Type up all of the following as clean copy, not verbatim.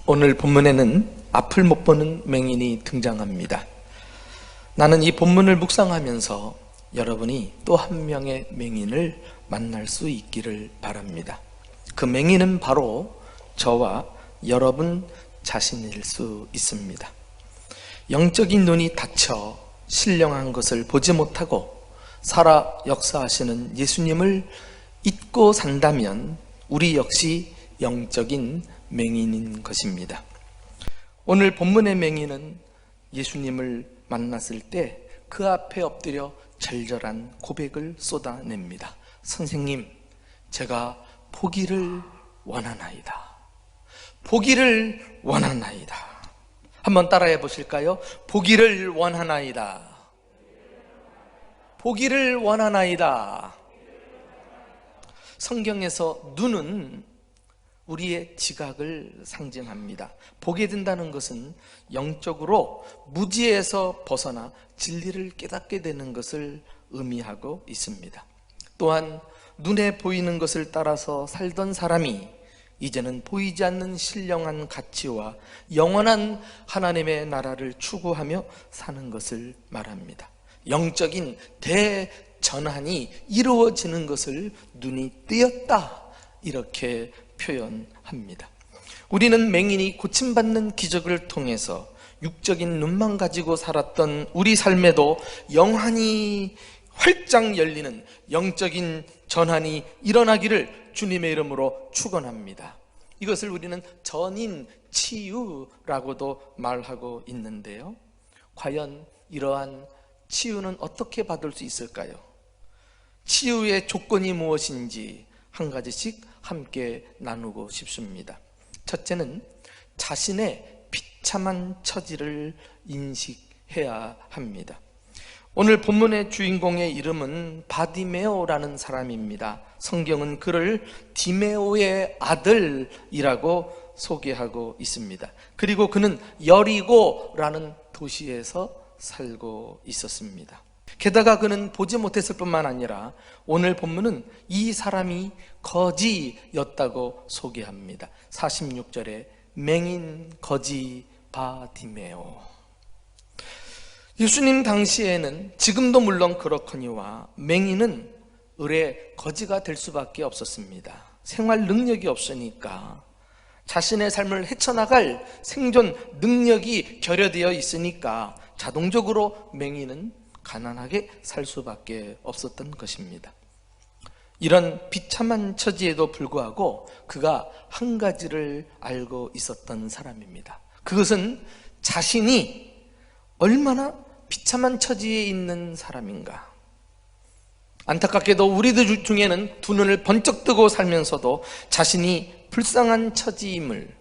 오늘 본문에는 앞을 못 보는 맹인이 등장합니다. 나는 이 본문을 묵상하면서 여러분이 또 한 명의 맹인을 만날 수 있기를 바랍니다. 그 맹인은 바로 저와 여러분 자신일 수 있습니다. 영적인 눈이 닫혀 신령한 것을 보지 못하고 살아 역사하시는 예수님을 잊고 산다면 우리 역시 영적인 맹인인 것입니다. 오늘 본문의 맹인은 예수님을 만났을 때 그 앞에 엎드려 절절한 고백을 쏟아냅니다. 선생님, 제가 보기를 원하나이다. 보기를 원하나이다. 한번 따라해 보실까요? 보기를 원하나이다. 보기를 원하나이다. 성경에서 눈은 우리의 지각을 상징합니다. 보게 된다는 것은 영적으로 무지에서 벗어나 진리를 깨닫게 되는 것을 의미하고 있습니다. 또한 눈에 보이는 것을 따라서 살던 사람이 이제는 보이지 않는 신령한 가치와 영원한 하나님의 나라를 추구하며 사는 것을 말합니다. 영적인 대전환이 이루어지는 것을 눈이 뜨였다, 이렇게 표현합니다. 우리는 맹인이 고침받는 기적을 통해서 육적인 눈만 가지고 살았던 우리 삶에도 영환이 활짝 열리는 영적인 전환이 일어나기를 주님의 이름으로 축원합니다. 이것을 우리는 전인 치유라고도 말하고 있는데요, 과연 이러한 치유는 어떻게 받을 수 있을까요? 치유의 조건이 무엇인지 한 가지씩 함께 나누고 싶습니다. 첫째는 자신의 비참한 처지를 인식해야 합니다. 오늘 본문의 주인공의 이름은 바디메오라는 사람입니다. 성경은 그를 디메오의 아들이라고 소개하고 있습니다. 그리고 그는 여리고라는 도시에서 살고 있었습니다. 게다가 그는 보지 못했을 뿐만 아니라 오늘 본문은 이 사람이 거지였다고 소개합니다. 46절에 맹인 거지 바디메오. 예수님 당시에는, 지금도 물론 그렇거니와, 맹인은 을의 거지가 될 수밖에 없었습니다. 생활 능력이 없으니까, 자신의 삶을 헤쳐나갈 생존 능력이 결여되어 있으니까 자동적으로 맹인은 가난하게 살 수밖에 없었던 것입니다. 이런 비참한 처지에도 불구하고 그가 한 가지를 알고 있었던 사람입니다. 그것은 자신이 얼마나 비참한 처지에 있는 사람인가. 안타깝게도 우리들 중에는 두 눈을 번쩍 뜨고 살면서도 자신이 불쌍한 처지임을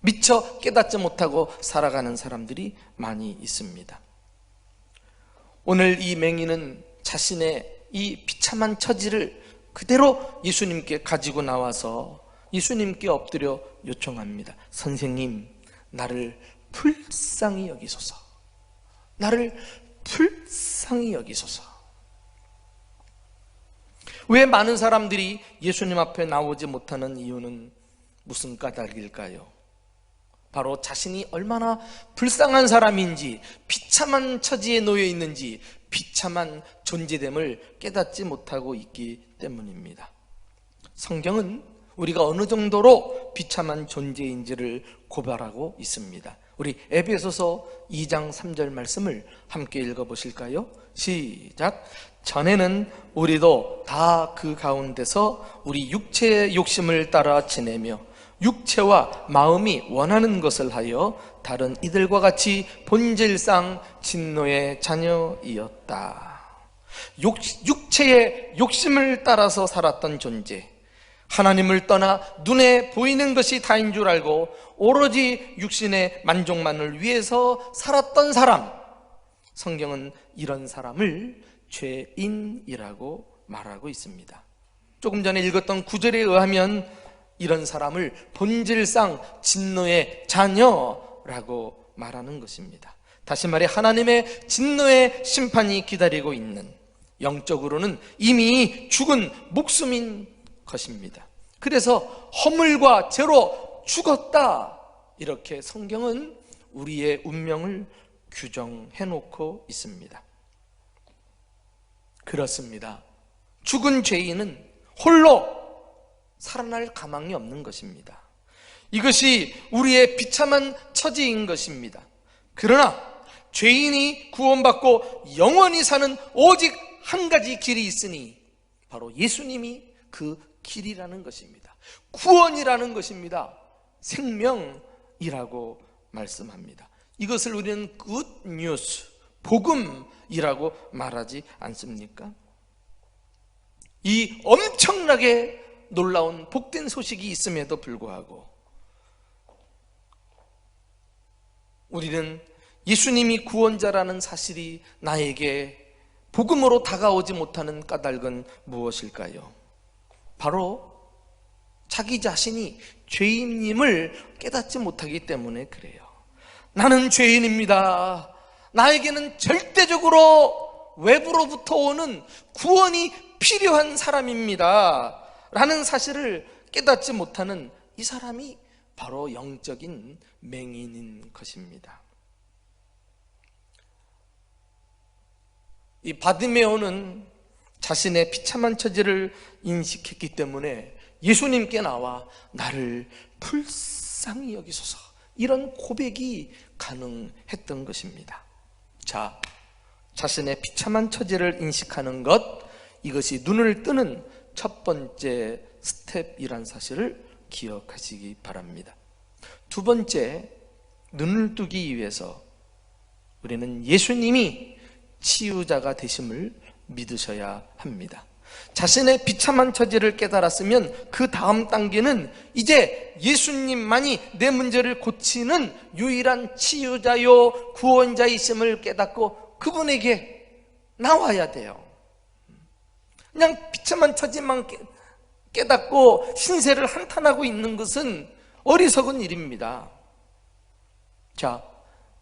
미처 깨닫지 못하고 살아가는 사람들이 많이 있습니다. 오늘 이 맹인은 자신의 이 비참한 처지를 그대로 예수님께 가지고 나와서 예수님께 엎드려 요청합니다. 선생님, 나를 불쌍히 여기소서. 나를 불쌍히 여기소서. 왜 많은 사람들이 예수님 앞에 나오지 못하는 이유는 무슨 까닭일까요? 바로 자신이 얼마나 불쌍한 사람인지, 비참한 처지에 놓여 있는지, 비참한 존재됨을 깨닫지 못하고 있기 때문입니다. 성경은 우리가 어느 정도로 비참한 존재인지를 고발하고 있습니다. 우리 에베소서 2장 3절 말씀을 함께 읽어보실까요? 시작. 전에는 우리도 다 그 가운데서 우리 육체의 욕심을 따라 지내며 육체와 마음이 원하는 것을 하여 다른 이들과 같이 본질상 진노의 자녀이었다. 육체의 욕심을 따라서 살았던 존재, 하나님을 떠나 눈에 보이는 것이 다인 줄 알고 오로지 육신의 만족만을 위해서 살았던 사람, 성경은 이런 사람을 죄인이라고 말하고 있습니다. 조금 전에 읽었던 구절에 의하면 이런 사람을 본질상 진노의 자녀라고 말하는 것입니다. 다시 말해 하나님의 진노의 심판이 기다리고 있는, 영적으로는 이미 죽은 목숨인 것입니다. 그래서 허물과 죄로 죽었다, 이렇게 성경은 우리의 운명을 규정해 놓고 있습니다. 그렇습니다. 죽은 죄인은 홀로 살아날 가망이 없는 것입니다. 이것이 우리의 비참한 처지인 것입니다. 그러나 죄인이 구원받고 영원히 사는 오직 한 가지 길이 있으니 바로 예수님이 그 길이라는 것입니다. 구원이라는 것입니다. 생명이라고 말씀합니다. 이것을 우리는 굿뉴스, 복음이라고 말하지 않습니까? 이 엄청나게 놀라운 복된 소식이 있음에도 불구하고 우리는 예수님이 구원자라는 사실이 나에게 복음으로 다가오지 못하는 까닭은 무엇일까요? 바로 자기 자신이 죄인임을 깨닫지 못하기 때문에 그래요. 나는 죄인입니다. 나에게는 절대적으로 외부로부터 오는 구원이 필요한 사람입니다 라는 사실을 깨닫지 못하는 이 사람이 바로 영적인 맹인인 것입니다. 이 바디메오는 자신의 비참한 처지를 인식했기 때문에 예수님께 나와 나를 불쌍히 여기소서, 이런 고백이 가능했던 것입니다. 자, 자신의 비참한 처지를 인식하는 것, 이것이 눈을 뜨는 첫 번째 스텝이란 사실을 기억하시기 바랍니다. 두 번째, 눈을 뜨기 위해서 우리는 예수님이 치유자가 되심을 믿으셔야 합니다. 자신의 비참한 처지를 깨달았으면 그 다음 단계는 이제 예수님만이 내 문제를 고치는 유일한 치유자요 구원자이심을 깨닫고 그분에게 나와야 돼요. 그냥 비참한 처지만 깨닫고 신세를 한탄하고 있는 것은 어리석은 일입니다. 자,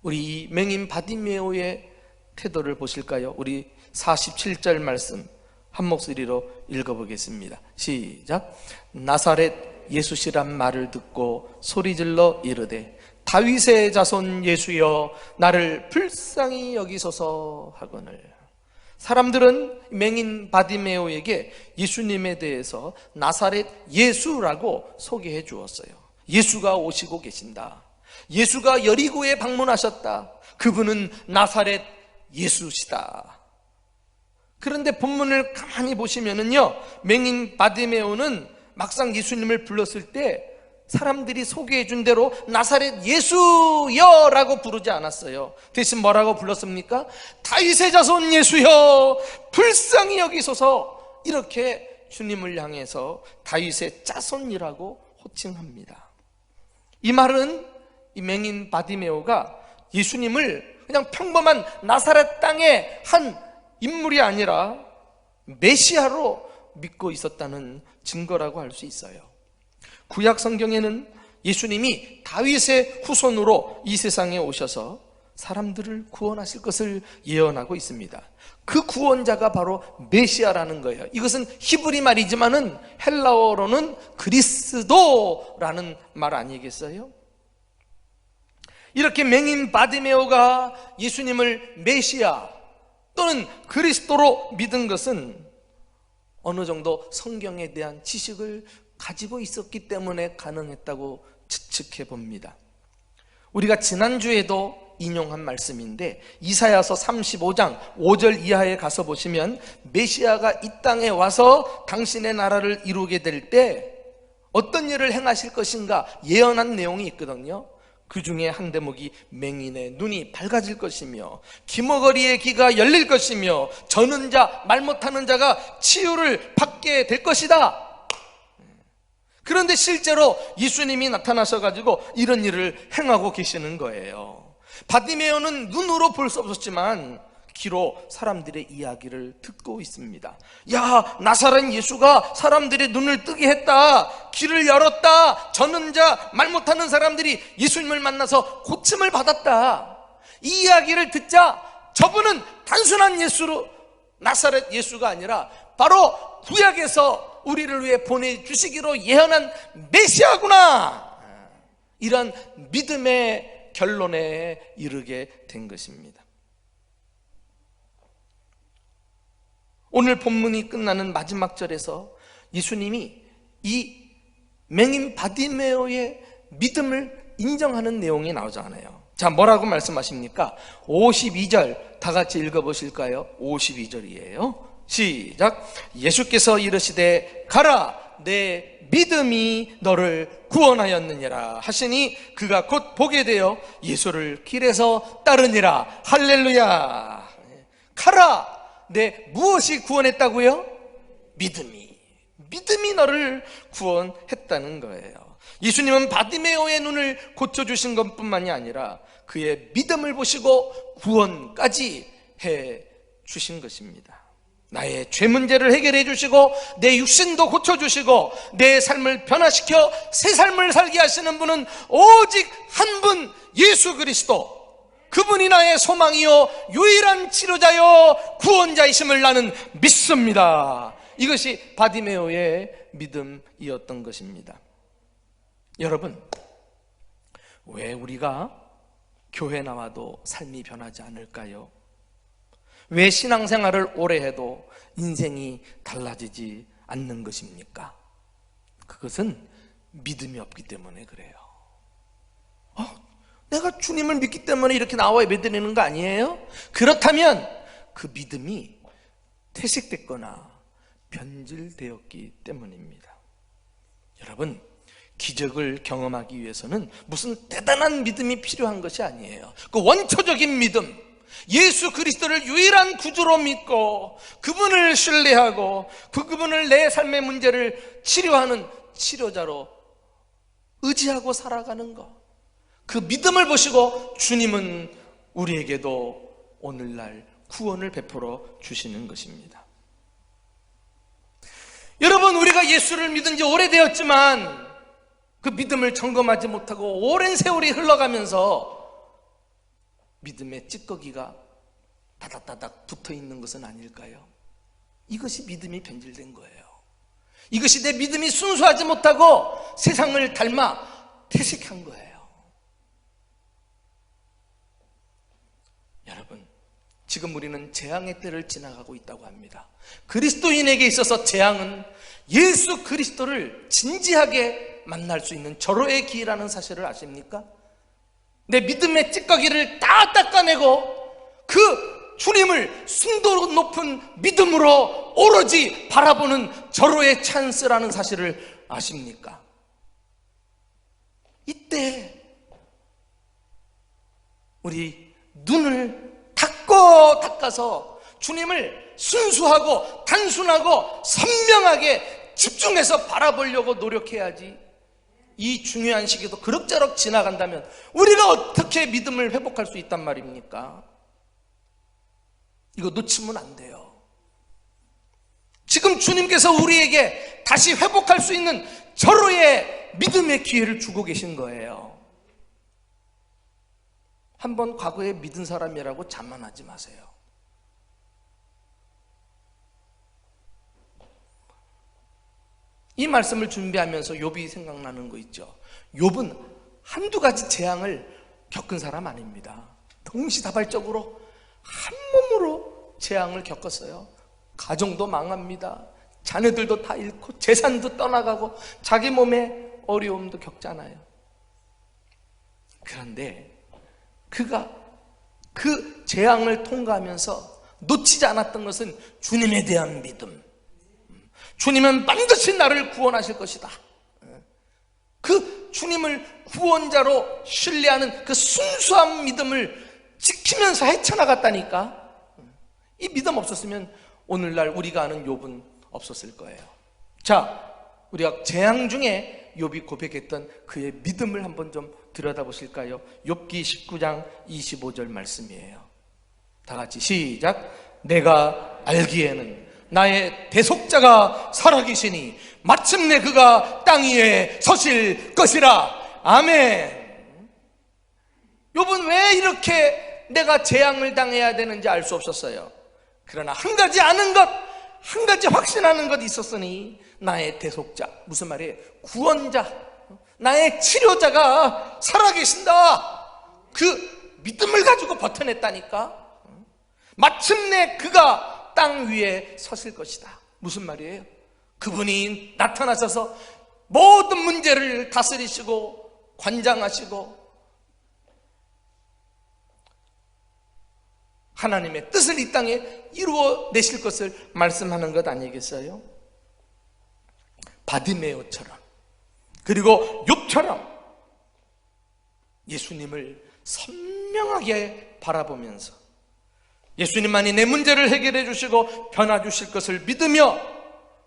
우리 이 맹인 바디메오의 태도를 보실까요? 우리 47절 말씀 한 목소리로 읽어보겠습니다. 시작. 나사렛 예수시란 말을 듣고 소리질러 이르되 다윗의 자손 예수여 나를 불쌍히 여기소서 하거늘. 사람들은 맹인 바디메오에게 예수님에 대해서 나사렛 예수라고 소개해 주었어요. 예수가 오시고 계신다. 예수가 여리고에 방문하셨다. 그분은 나사렛 예수시다. 그런데 본문을 가만히 보시면은요, 맹인 바디메오는 막상 예수님을 불렀을 때 사람들이 소개해 준 대로 나사렛 예수여라고 부르지 않았어요. 대신 뭐라고 불렀습니까? 다윗의 자손 예수여 불쌍히 여기소서, 이렇게 주님을 향해서 다윗의 자손이라고 호칭합니다. 이 말은 이 맹인 바디메오가 예수님을 그냥 평범한 나사렛 땅의 한 인물이 아니라 메시아로 믿고 있었다는 증거라고 할 수 있어요. 구약 성경에는 예수님이 다윗의 후손으로 이 세상에 오셔서 사람들을 구원하실 것을 예언하고 있습니다. 그 구원자가 바로 메시아라는 거예요. 이것은 히브리 말이지만은 헬라어로는 그리스도라는 말 아니겠어요? 이렇게 맹인 바디메오가 예수님을 메시아 또는 그리스도로 믿은 것은 어느 정도 성경에 대한 지식을 가지고 있었기 때문에 가능했다고 추측해 봅니다. 우리가 지난주에도 인용한 말씀인데 이사야서 35장 5절 이하에 가서 보시면 메시아가 이 땅에 와서 당신의 나라를 이루게 될 때 어떤 일을 행하실 것인가 예언한 내용이 있거든요. 그 중에 한 대목이 맹인의 눈이 밝아질 것이며 기머거리의 귀가 열릴 것이며 저는 자, 말 못하는 자가 치유를 받게 될 것이다. 그런데 실제로 예수님이 나타나셔가지고 이런 일을 행하고 계시는 거예요. 바디메오는 눈으로 볼 수 없었지만 귀로 사람들의 이야기를 듣고 있습니다. 야, 나사렛 예수가 사람들의 눈을 뜨게 했다. 귀를 열었다. 저는 자, 말 못하는 사람들이 예수님을 만나서 고침을 받았다. 이 이야기를 듣자 저분은 단순한 예수로 나사렛 예수가 아니라 바로 구약에서 우리를 위해 보내주시기로 예언한 메시아구나, 이런 믿음의 결론에 이르게 된 것입니다. 오늘 본문이 끝나는 마지막 절에서 예수님이 이 맹인 바디메오의 믿음을 인정하는 내용이 나오잖아요. 자, 뭐라고 말씀하십니까? 52절 다 같이 읽어보실까요? 52절이에요. 시작. 예수께서 이르시되 가라, 내 믿음이 너를 구원하였느니라 하시니 그가 곧 보게 되어 예수를 길에서 따르니라. 할렐루야. 가라, 내 무엇이 구원했다고요? 믿음이 너를 구원했다는 거예요. 예수님은 바디메오의 눈을 고쳐주신 것뿐만이 아니라 그의 믿음을 보시고 구원까지 해주신 것입니다. 나의 죄 문제를 해결해 주시고 내 육신도 고쳐주시고 내 삶을 변화시켜 새 삶을 살게 하시는 분은 오직 한 분, 예수 그리스도. 그분이 나의 소망이요 유일한 치료자요 구원자이심을 나는 믿습니다. 이것이 바디메오의 믿음이었던 것입니다. 여러분, 왜 우리가 교회 나와도 삶이 변하지 않을까요? 왜 신앙생활을 오래 해도 인생이 달라지지 않는 것입니까? 그것은 믿음이 없기 때문에 그래요. 내가 주님을 믿기 때문에 이렇게 나와 예배드리는 거 아니에요? 그렇다면 그 믿음이 퇴색됐거나 변질되었기 때문입니다. 여러분, 기적을 경험하기 위해서는 무슨 대단한 믿음이 필요한 것이 아니에요. 그 원초적인 믿음, 예수 그리스도를 유일한 구주로 믿고 그분을 신뢰하고 그분을 내 삶의 문제를 치료하는 치료자로 의지하고 살아가는 것, 그 믿음을 보시고 주님은 우리에게도 오늘날 구원을 베풀어 주시는 것입니다. 여러분, 우리가 예수를 믿은 지 오래되었지만 그 믿음을 점검하지 못하고 오랜 세월이 흘러가면서 믿음의 찌꺼기가 다닥다닥 붙어있는 것은 아닐까요? 이것이 믿음이 변질된 거예요. 이것이 내 믿음이 순수하지 못하고 세상을 닮아 퇴색한 거예요. 여러분, 지금 우리는 재앙의 때를 지나가고 있다고 합니다. 그리스도인에게 있어서 재앙은 예수 그리스도를 진지하게 만날 수 있는 절호의 기회라는 사실을 아십니까? 내 믿음의 찌꺼기를 다 닦아내고 그 주님을 순도 높은 믿음으로 오로지 바라보는 절호의 찬스라는 사실을 아십니까? 이때 우리 눈을 닦아서 주님을 순수하고 단순하고 선명하게 집중해서 바라보려고 노력해야지. 이 중요한 시기도 그럭저럭 지나간다면 우리가 어떻게 믿음을 회복할 수 있단 말입니까? 이거 놓치면 안 돼요. 지금 주님께서 우리에게 다시 회복할 수 있는 절호의 믿음의 기회를 주고 계신 거예요. 한번 과거에 믿은 사람이라고 자만하지 마세요. 이 말씀을 준비하면서 욥이 생각나는 거 있죠. 욥은 한두 가지 재앙을 겪은 사람 아닙니다. 동시다발적으로 한 몸으로 재앙을 겪었어요. 가정도 망합니다. 자녀들도 다 잃고 재산도 떠나가고 자기 몸에 어려움도 겪잖아요. 그런데 그가 그 재앙을 통과하면서 놓치지 않았던 것은 주님에 대한 믿음. 주님은 반드시 나를 구원하실 것이다. 그 주님을 구원자로 신뢰하는 그 순수한 믿음을 지키면서 헤쳐나갔다니까. 이 믿음 없었으면 오늘날 우리가 아는 욥은 없었을 거예요. 자, 우리가 재앙 중에 욥이 고백했던 그의 믿음을 한번 좀 들여다보실까요? 욥기 19장 25절 말씀이에요. 다 같이 시작. 내가 알기에는 나의 대속자가 살아계시니 마침내 그가 땅 위에 서실 것이라. 아멘. 욥은 왜 이렇게 내가 재앙을 당해야 되는지 알 수 없었어요. 그러나 한 가지 아는 것, 한 가지 확신하는 것이 있었으니 나의 대속자, 무슨 말이에요? 구원자, 나의 치료자가 살아계신다. 그 믿음을 가지고 버텨냈다니까. 마침내 그가 땅 위에 서실 것이다. 무슨 말이에요? 그분이 나타나셔서 모든 문제를 다스리시고 관장하시고 하나님의 뜻을 이 땅에 이루어내실 것을 말씀하는 것 아니겠어요? 바디메오처럼, 그리고 욥처럼 예수님을 선명하게 바라보면서 예수님만이 내 문제를 해결해 주시고 변화 주실 것을 믿으며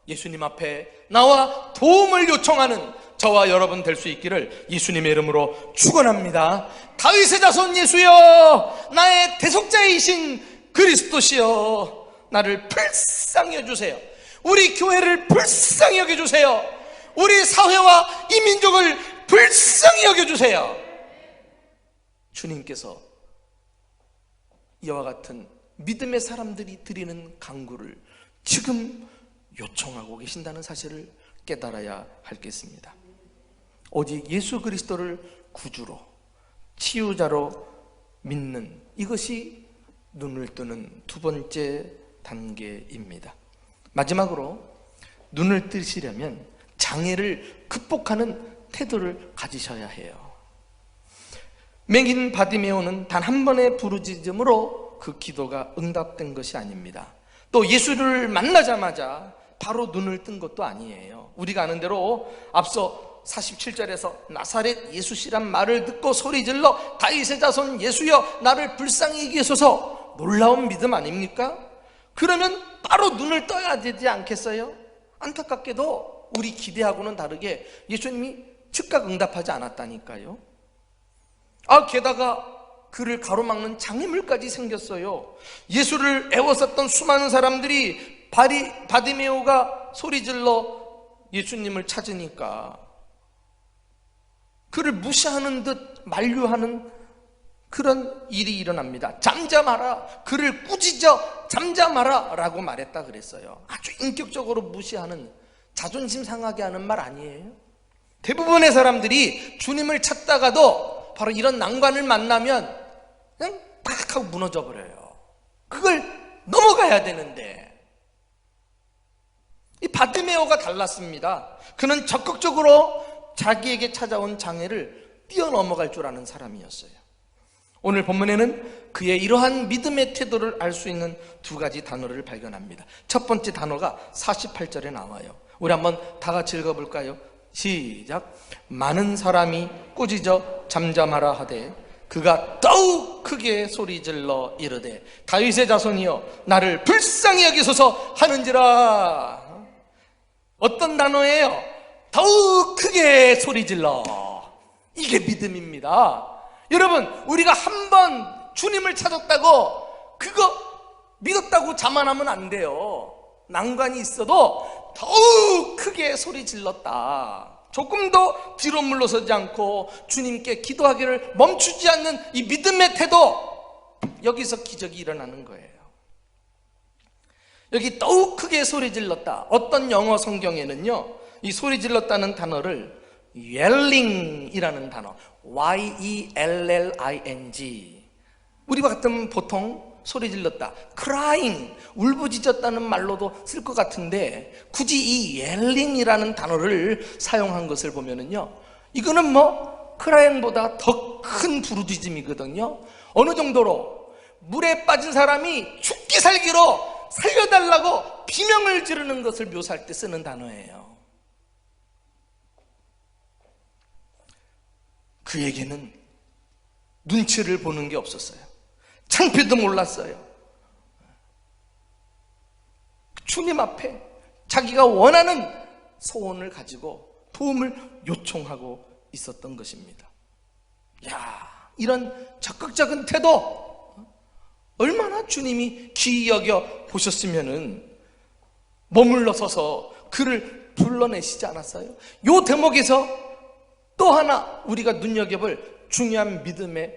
예수님 앞에 나와 도움을 요청하는 저와 여러분 될 수 있기를 예수님의 이름으로 축원합니다. 다윗의 자손 예수여, 나의 대속자이신 그리스도시여, 나를 불쌍히 여주세요. 우리 교회를 불쌍히 여겨주세요. 우리 사회와 이 민족을 불쌍히 여겨주세요. 주님께서 이와 같은 믿음의 사람들이 드리는 간구를 지금 요청하고 계신다는 사실을 깨달아야 하겠습니다. 오직 예수 그리스도를 구주로, 치유자로 믿는 이것이 눈을 뜨는 두 번째 단계입니다. 마지막으로 눈을 뜨시려면 장애를 극복하는 태도를 가지셔야 해요. 맹인 바디메오는 단 한 번의 부르짖음으로 그 기도가 응답된 것이 아닙니다. 또 예수를 만나자마자 바로 눈을 뜬 것도 아니에요. 우리가 아는 대로 앞서 47절에서 나사렛 예수시란 말을 듣고 소리질러 다윗의 자손 예수여, 나를 불쌍히 여기소서, 놀라운 믿음 아닙니까? 그러면 바로 눈을 떠야 되지 않겠어요? 안타깝게도 우리 기대하고는 다르게 예수님이 즉각 응답하지 않았다니까요. 게다가 그를 가로막는 장애물까지 생겼어요. 예수를 애워쌌던 수많은 사람들이 바디메오가 소리질러 예수님을 찾으니까 그를 무시하는 듯 만류하는 그런 일이 일어납니다. 잠잠하라, 그를 꾸짖어 잠잠하라 라고 말했다 그랬어요. 아주 인격적으로 무시하는, 자존심 상하게 하는 말 아니에요? 대부분의 사람들이 주님을 찾다가도 바로 이런 난관을 만나면 그냥 딱 하고 무너져 버려요. 그걸 넘어가야 되는데 이 바디메오가 달랐습니다. 그는 적극적으로 자기에게 찾아온 장애를 뛰어넘어갈 줄 아는 사람이었어요. 오늘 본문에는 그의 이러한 믿음의 태도를 알 수 있는 두 가지 단어를 발견합니다. 첫 번째 단어가 48절에 나와요. 우리 한번 다 같이 읽어볼까요? 시작. 많은 사람이 꾸짖어 잠잠하라 하되 그가 더욱 크게 소리질러 이르되 다윗의 자손이여, 나를 불쌍히 여기소서 하는지라. 어떤 단어예요? 더욱 크게 소리질러. 이게 믿음입니다. 여러분, 우리가 한번 주님을 찾았다고 그거 믿었다고 자만하면 안 돼요. 난관이 있어도 더욱 크게 소리 질렀다. 조금 더 뒤로 물러서지 않고 주님께 기도하기를 멈추지 않는 이 믿음의 태도, 여기서 기적이 일어나는 거예요. 여기 더욱 크게 소리 질렀다. 어떤 영어 성경에는요, 이 소리 질렀다는 단어를 yelling이라는 단어, yelling, 우리와 같으면 보통 소리 질렀다, crying, 울부짖었다는 말로도 쓸 것 같은데 굳이 이 yelling이라는 단어를 사용한 것을 보면은요, 이거는 crying보다 더 큰 부르짖음이거든요. 어느 정도로 물에 빠진 사람이 죽기 살기로 살려달라고 비명을 지르는 것을 묘사할 때 쓰는 단어예요. 그에게는 눈치를 보는 게 없었어요. 창피도 몰랐어요. 주님 앞에 자기가 원하는 소원을 가지고 도움을 요청하고 있었던 것입니다. 이런 적극적인 태도, 얼마나 주님이 귀히 여겨 보셨으면은 머물러 서서 그를 불러내시지 않았어요? 이 대목에서 또 하나 우리가 눈여겨볼 중요한 믿음의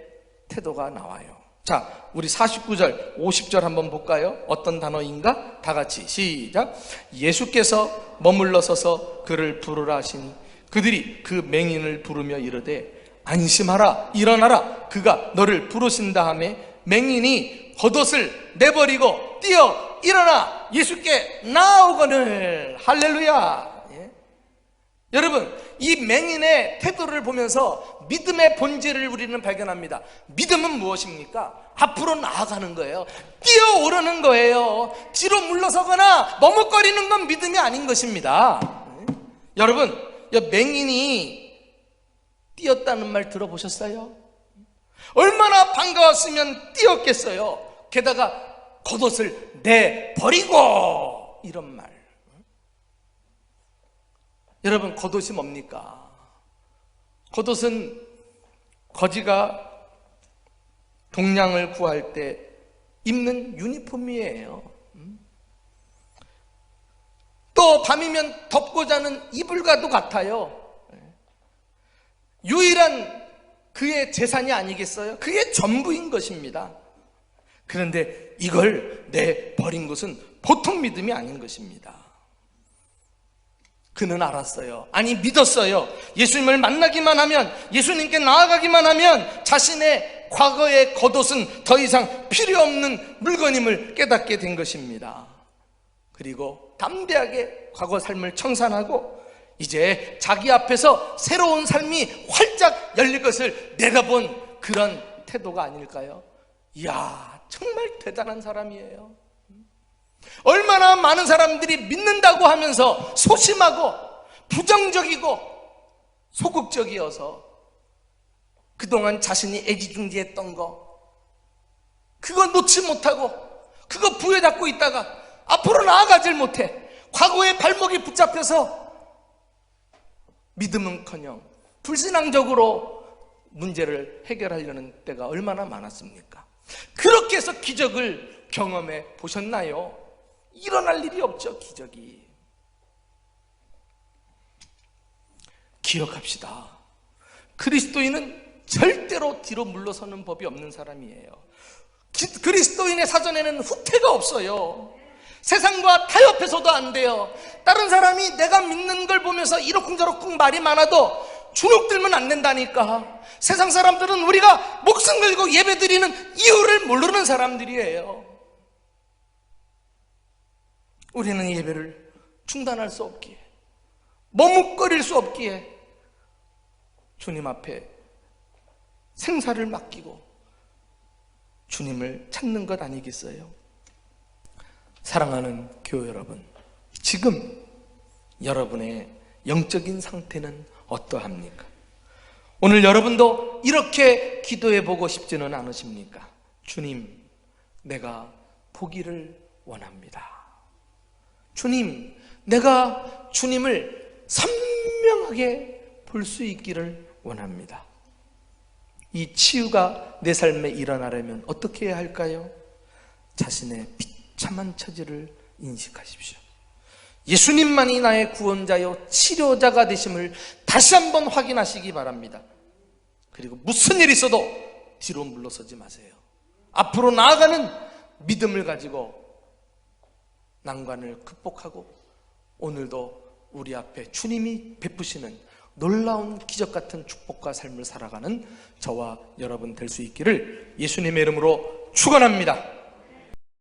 태도가 나와요. 자, 우리 49절, 50절 한번 볼까요? 어떤 단어인가? 다 같이 시작. 예수께서 머물러 서서 그를 부르라 하시니 그들이 그 맹인을 부르며 이르되 안심하라 일어나라 그가 너를 부르신다 하매 맹인이 겉옷을 내버리고 뛰어 일어나 예수께 나아오거늘. 할렐루야. 예? 여러분, 이 맹인의 태도를 보면서 믿음의 본질을 우리는 발견합니다. 믿음은 무엇입니까? 앞으로 나아가는 거예요. 뛰어오르는 거예요. 뒤로 물러서거나 머뭇거리는 건 믿음이 아닌 것입니다. 여러분, 맹인이 뛰었다는 말 들어보셨어요? 얼마나 반가웠으면 뛰었겠어요. 게다가 겉옷을 내버리고, 이런 말. 여러분, 겉옷이 뭡니까? 겉옷은 거지가 동량을 구할 때 입는 유니폼이에요. 또 밤이면 덮고 자는 이불과도 같아요. 유일한 그의 재산이 아니겠어요? 그의 전부인 것입니다. 그런데 이걸 내버린 것은 보통 믿음이 아닌 것입니다. 그는 알았어요. 아니, 믿었어요. 예수님을 만나기만 하면, 예수님께 나아가기만 하면 자신의 과거의 겉옷은 더 이상 필요 없는 물건임을 깨닫게 된 것입니다. 그리고 담대하게 과거 삶을 청산하고 이제 자기 앞에서 새로운 삶이 활짝 열릴 것을 내다본 그런 태도가 아닐까요? 이야, 정말 대단한 사람이에요. 얼마나 많은 사람들이 믿는다고 하면서 소심하고 부정적이고 소극적이어서 그동안 자신이 애지중지했던 거, 그거 놓지 못하고 그거 부여잡고 있다가 앞으로 나아가질 못해 과거의 발목이 붙잡혀서 믿음은커녕 불신앙적으로 문제를 해결하려는 때가 얼마나 많았습니까? 그렇게 해서 기적을 경험해 보셨나요? 일어날 일이 없죠, 기적이. 기억합시다. 그리스도인은 절대로 뒤로 물러서는 법이 없는 사람이에요. 그리스도인의 사전에는 후퇴가 없어요. 세상과 타협해서도 안 돼요. 다른 사람이 내가 믿는 걸 보면서 이러쿵저러쿵 말이 많아도 주눅들면 안 된다니까. 세상 사람들은 우리가 목숨 걸고 예배드리는 이유를 모르는 사람들이에요. 우리는 예배를 중단할 수 없기에, 머뭇거릴 수 없기에 주님 앞에 생사를 맡기고 주님을 찾는 것 아니겠어요? 사랑하는 교회 여러분, 지금 여러분의 영적인 상태는 어떠합니까? 오늘 여러분도 이렇게 기도해 보고 싶지는 않으십니까? 주님, 내가 보기를 원합니다. 주님, 내가 주님을 선명하게 볼 수 있기를 원합니다. 이 치유가 내 삶에 일어나려면 어떻게 해야 할까요? 자신의 비참한 처지를 인식하십시오. 예수님만이 나의 구원자요 치료자가 되심을 다시 한번 확인하시기 바랍니다. 그리고 무슨 일이 있어도 뒤로 물러서지 마세요. 앞으로 나아가는 믿음을 가지고 난관을 극복하고 오늘도 우리 앞에 주님이 베푸시는 놀라운 기적 같은 축복과 삶을 살아가는 저와 여러분 될 수 있기를 예수님의 이름으로 축원합니다.